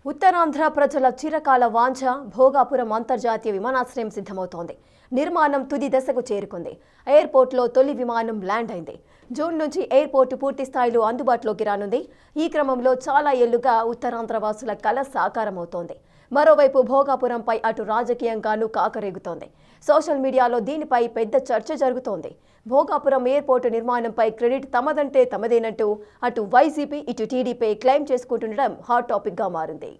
ఉత్తరాంధ్ర ప్రజల చిరకాల వాంఛ భోగాపురం అంతర్జాతీయ విమానాశ్రయం సిద్ధమవుతోంది. నిర్మాణం తుది దశకు చేరుకుంది. ఎయిర్పోర్ట్లో తొలి విమానం ల్యాండ్ అయింది. జూన్ నుంచి ఎయిర్పోర్టు పూర్తి స్థాయిలో అందుబాటులోకి రానుంది. ఈ క్రమంలో చాలా ఏళ్లుగా ఉత్తరాంధ్ర వాసుల కల సాకారమవుతోంది. మరోవైపు భోగాపురంపై అటు రాజకీయంగానూ కాకరేగుతోంది. సోషల్ మీడియాలో దీనిపై పెద్ద చర్చ జరుగుతోంది. భోగాపురం ఎయిర్పోర్టు నిర్మాణంపై క్రెడిట్ తమదంటే తమదేనంటూ అటు వైసీపీ ఇటు టీడీపీ క్లెయిమ్ చేసుకుంటుండడం హాట్ టాపిక్గా మారింది.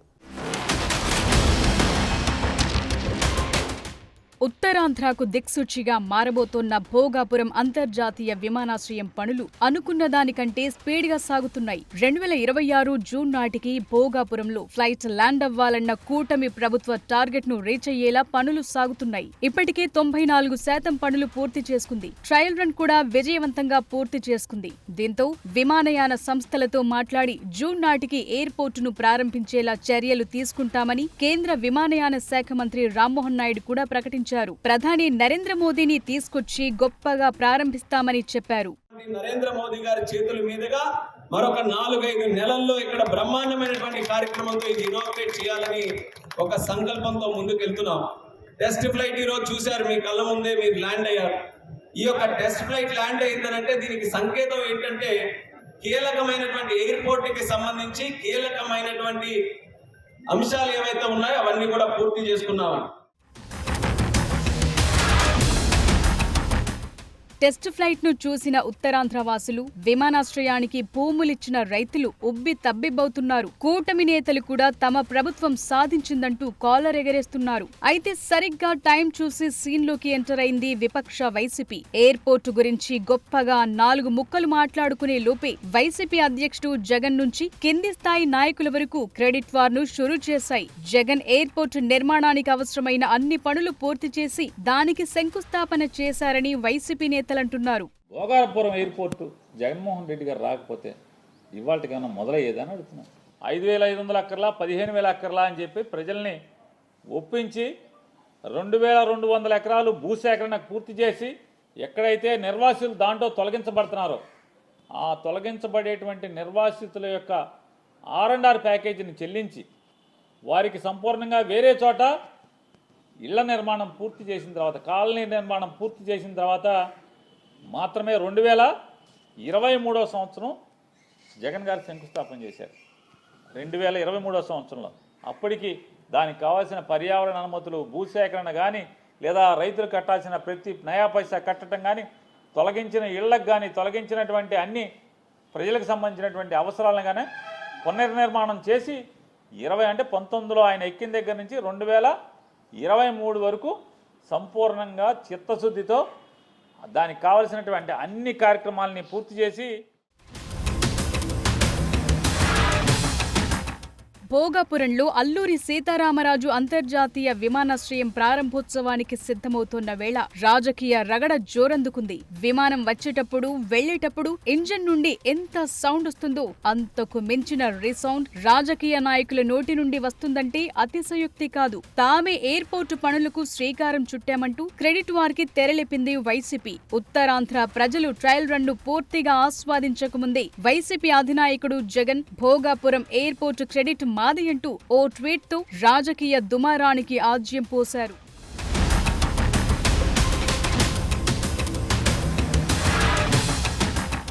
ఉత్తరాంధ్రకు దిక్సూచిగా మారబోతోన్న భోగాపురం అంతర్జాతీయ విమానాశ్రయం పనులు అనుకున్న దానికంటే స్పీడ్గా సాగుతున్నాయి. 2026 జూన్ నాటికి భోగాపురంలో ఫ్లైట్ ల్యాండ్ అవ్వాలన్న కూటమి ప్రభుత్వ టార్గెట్ ను రీచ్ అయ్యేలా పనులు సాగుతున్నాయి. ఇప్పటికే 94% పనులు పూర్తి చేసుకుంది. ట్రయల్ రన్ కూడా విజయవంతంగా పూర్తి చేసుకుంది. దీంతో విమానయాన సంస్థలతో మాట్లాడి జూన్ నాటికి ఎయిర్పోర్టును ప్రారంభించేలా చర్యలు తీసుకుంటామని కేంద్ర విమానయాన శాఖ మంత్రి రామ్మోహన్ నాయుడు కూడా ప్రకటించారు. ప్రధాని నరేంద్ర మోదీని తీసుకొచ్చి గొప్పగా ప్రారంభిస్తామని చెప్పారు. నరేంద్ర మోదీ గారి చేతుల మీదుగా మరొక 4-5 నెలల్లో ఇక్కడ బ్రహ్మాండమైనటువంటి కార్యక్రమంతో ఇది ఇనాగ్రేట్ చేయాలని ఒక సంకల్పంతో ముందుకెళ్తున్నాం. టెస్ట్ ఫ్లైట్ ఈరోజు చూశారు, మీ కళ్ళ ముందే మీరు ల్యాండ్ అయ్యారు. ఈ యొక్క టెస్ట్ ఫ్లైట్ ల్యాండ్ అయిందనంటే దీనికి సంకేతం ఏంటంటే కీలకమైనటువంటి ఎయిర్పోర్ట్కి సంబంధించి కీలకమైనటువంటి అంశాలు ఏవైతే ఉన్నాయో అవన్నీ కూడా పూర్తి చేసుకున్నామని. టెస్ట్ ఫ్లైట్ ను చూసిన ఉత్తరాంధ్ర వాసులు, విమానాశ్రయానికి భూములిచ్చిన రైతులు ఉబ్బి తబ్బిబ్బవుతున్నారు. కూటమి నేతలు కూడా తమ ప్రభుత్వం సాధించిందంటూ కాలర్ ఎగరేస్తున్నారు. అయితే సరిగ్గా టైం చూసి సీన్లోకి ఎంటర్ అయింది విపక్ష వైసీపీ. ఎయిర్పోర్టు గురించి గొప్పగా 4 ముక్కలు మాట్లాడుకునే లోపే వైసీపీ అధ్యక్షుడు జగన్ నుంచి కింది స్థాయి నాయకుల వరకు క్రెడిట్ వార్ ను షురూ చేశాయి. జగన్ ఎయిర్పోర్టు నిర్మాణానికి అవసరమైన అన్ని పనులు పూర్తి చేసి దానికి శంకుస్థాపన చేశారని వైసీపీ అంటున్నారు. భోగాపురం ఎయిర్పోర్టు జగన్మోహన్ రెడ్డి గారు రాకపోతే ఇవాళకైనా మొదలయ్యేదని అడుగుతున్నాను. 5,500 అక్కర్లా 15,000 అక్కర్లా అని చెప్పి ప్రజల్ని ఒప్పించి 2,200 ఎకరాలు భూసేకరణ పూర్తి చేసి ఎక్కడైతే నిర్వాసితులు దాంట్లో తొలగించబడుతున్నారో ఆ తొలగించబడేటువంటి నిర్వాసితుల యొక్క R&R ప్యాకేజీని చెల్లించి వారికి సంపూర్ణంగా వేరే చోట ఇళ్ల నిర్మాణం పూర్తి చేసిన తర్వాత, కాలనీ నిర్మాణం పూర్తి చేసిన తర్వాత మాత్రమే 2023 సంవత్సరం జగన్ గారు శంకుస్థాపన చేశారు. 2023 సంవత్సరంలో అప్పటికి దానికి కావాల్సిన పర్యావరణ అనుమతులు, భూసేకరణ కానీ లేదా రైతులు కట్టాల్సిన ప్రతి నయా పైసా కట్టడం కానీ, తొలగించిన ఇళ్లకు కానీ, తొలగించినటువంటి అన్ని ప్రజలకు సంబంధించినటువంటి అవసరాలను కానీ పునర్నిర్మాణం చేసి 19లో ఆయన ఎక్కిన దగ్గర నుంచి 2023 వరకు సంపూర్ణంగా చిత్తశుద్ధితో దానికి కావలసినటువంటి అన్ని కార్యక్రమాలని పూర్తి చేసి భోగాపురంలో అల్లూరి సీతారామరాజు అంతర్జాతీయ విమానాశ్రయం ప్రారంభోత్సవానికి సిద్ధమవుతున్న వేళ రాజకీయ రగడ జోరందుకుంది. విమానం వచ్చేటప్పుడు వెళ్లేటప్పుడు ఇంజన్ నుండి ఎంత సౌండ్ వస్తుందో అంతకు మించిన రీసౌండ్ రాజకీయ నాయకుల నోటి నుండి వస్తుందంటే అతిశయోక్తి కాదు. తామే ఎయిర్పోర్టు పనులకు శ్రీకారం చుట్టామంటూ క్రెడిట్ వారికి తెరలేపింది వైసీపీ. ఉత్తరాంధ్ర ప్రజలు ట్రయల్ రన్ ను పూర్తిగా ఆస్వాదించకముందే వైసీపీ అధినాయకుడు జగన్ భోగాపురం ఎయిర్పోర్టు క్రెడిట్ మాది అంటూ ఓ ట్వీట్ తో రాజకీయ దుమారానికి ఆజ్యం పోశారు.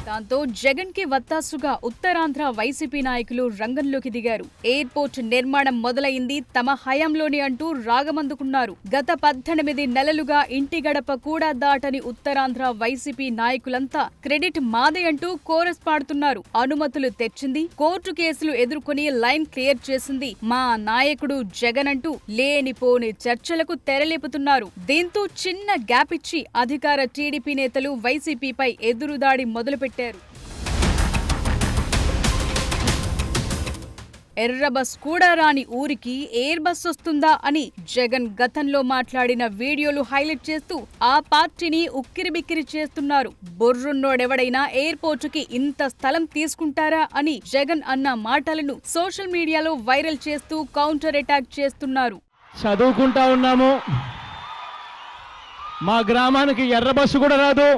దాంతో జగన్ కి వత్తాసుగా ఉత్తరాంధ్ర వైసీపీ నాయకులు రంగంలోకి దిగారు. ఎయిర్పోర్ట్ నిర్మాణం మొదలైంది తమ హయాంలోనే అంటూ రాగమందుకున్నారు. గత 18 నెలలుగా ఇంటి గడప కూడా దాటని ఉత్తరాంధ్ర వైసీపీ నాయకులంతా క్రెడిట్ మాదే అంటూ కోరస్ పాడుతున్నారు. అనుమతులు తెచ్చింది, కోర్టు కేసులు ఎదుర్కొని లైన్ క్లియర్ చేసింది మా నాయకుడు జగన్ అంటూ లేనిపోని చర్చలకు తెరలేపుతున్నారు. దీంతో చిన్న గ్యాప్ ఇచ్చి అధికార టీడీపీ నేతలు వైసీపీపై ఎదురుదాడి మొదలుపెట్టారు. ఎర్ర బస్ కూడా రాని ఊరికి ఎయిర్ బస్ వస్తుందా అని జగన్ గతంలో మాట్లాడిన వీడియోలు హైలైట్ చేస్తూ ఆ పార్టీని ఉక్కిరిబిక్కిరి చేస్తున్నారు. బొర్రున్నోడెవడైనా ఎయిర్పోర్టుకి ఇంత స్థలం తీసుకుంటారా అని జగన్ అన్న మాటలను సోషల్ మీడియాలో వైరల్ చేస్తూ కౌంటర్ అటాక్ చేస్తున్నారు. చదువుకుంటా ఉన్నాము, మా గ్రామానికి ఎర్ర బస్సు కూడా రాదు.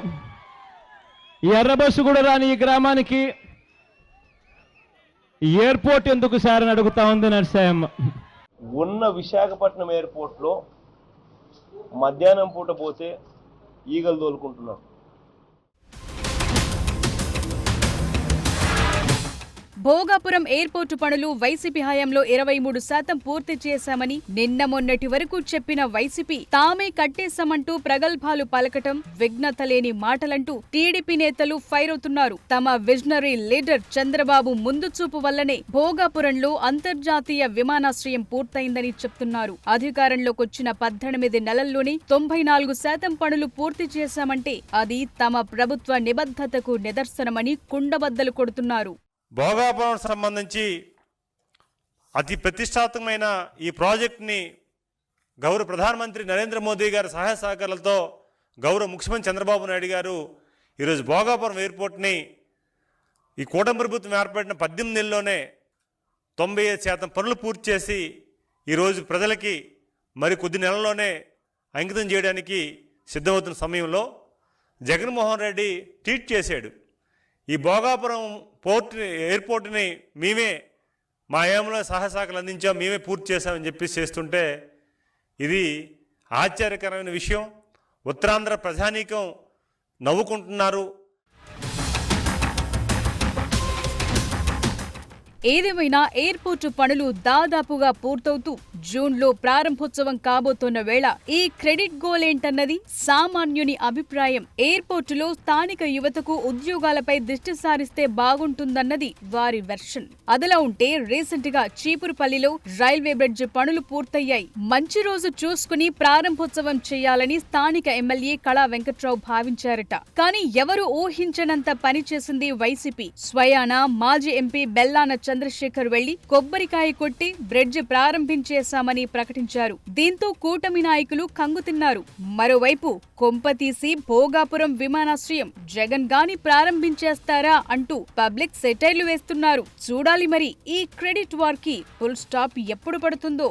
ఎర్ర బస్సు కూడా రాని ఈ గ్రామానికి ఎయిర్పోర్ట్ ఎందుకు సార్ అని అడుగుతా ఉంది నరసాయమ్మ. ఉన్న విశాఖపట్నం ఎయిర్పోర్ట్లో మధ్యాహ్నం పూట పోతే ఈగలు తోలుకుంటున్నారు. భోగాపురం ఎయిర్పోర్టు పనులు వైసీపీ హయాంలో 23% పూర్తి చేశామని నిన్న మొన్నటి వరకు చెప్పిన వైసీపీ తామే కట్టేశామంటూ ప్రగల్భాలు పలకటం, విఘ్నత లేని మాటలంటూ టీడీపీ నేతలు ఫైర్ అవుతున్నారు. తమ విజనరీ లీడర్ చంద్రబాబు ముందు చూపు వల్లనే భోగాపురంలో అంతర్జాతీయ విమానాశ్రయం పూర్తయిందని చెప్తున్నారు. అధికారంలోకి వచ్చిన 18 నెలల్లోనే 94% పనులు పూర్తి చేశామంటే అది తమ ప్రభుత్వ నిబద్ధతకు నిదర్శనమని కుండబద్దలు కొడుతున్నారు. భోగాపురం సంబంధించి అతి ప్రతిష్టాత్మకమైన ఈ ప్రాజెక్టుని గౌరవ ప్రధానమంత్రి నరేంద్ర మోదీ గారి సహాయ సహకారాలతో గౌరవ ముఖ్యమంత్రి చంద్రబాబు నాయుడు గారు ఈరోజు భోగాపురం ఎయిర్పోర్ట్ని ఈ కూటమి ప్రభుత్వం ఏర్పడిన 18 నెలల్లోనే 95% పనులు పూర్తి చేసి ఈరోజు ప్రజలకి మరి కొద్ది నెలల్లోనే అంకితం చేయడానికి సిద్ధమవుతున్న సమయంలో జగన్మోహన్ రెడ్డి ట్వీట్ చేశాడు. ఈ భోగాపురం ఎయిర్పోర్ట్ని మేమే మా ఏమంలో సహాయశాఖలు అందించాం, మేమే పూర్తి చేశామని చెప్పి చేస్తుంటే ఇది ఆశ్చర్యకరమైన విషయం. ఉత్తరాంధ్ర ప్రజానీకం నవ్వుకుంటున్నారు. ఏదేమైనా ఎయిర్పోర్టు పనులు దాదాపుగా పూర్తవుతూ జూన్లో ప్రారంభోత్సవం కాబోతున్న వేళ ఈ క్రెడిట్ గోల్ ఏంటన్నది సామాన్యుని అభిప్రాయం. ఎయిర్పోర్టులో స్థానిక యువతకు ఉద్యోగాలపై దృష్టి సారిస్తే బాగుంటుందన్నది వారి వెర్షన్. అదలా ఉంటే రీసెంట్ గా చీపురుపల్లిలో రైల్వే బ్రిడ్జ్ పనులు పూర్తయ్యాయి. మంచి రోజు చూసుకుని ప్రారంభోత్సవం చేయాలని స్థానిక ఎమ్మెల్యే కళా వెంకట్రావు భావించారట. కానీ ఎవరు ఊహించనంత పని చేసింది వైసీపీ. స్వయాన మాజీ ఎంపీ బెల్లాన చంద్రశేఖర్ వెళ్లి కొబ్బరికాయ కొట్టి బ్రిడ్జ్ ప్రారంభించేశామని ప్రకటించారు. దీంతో కూటమి నాయకులు కంగుతిన్నారు. మరోవైపు కొంపతీసి భోగాపురం విమానాశ్రయం జగన్ గాని ప్రారంభించేస్తారా అంటూ పబ్లిక్ సెటైర్లు వేస్తున్నారు. చూడాలి మరి ఈ క్రెడిట్ వార్ కి ఫుల్ స్టాప్ ఎప్పుడు పడుతుందో.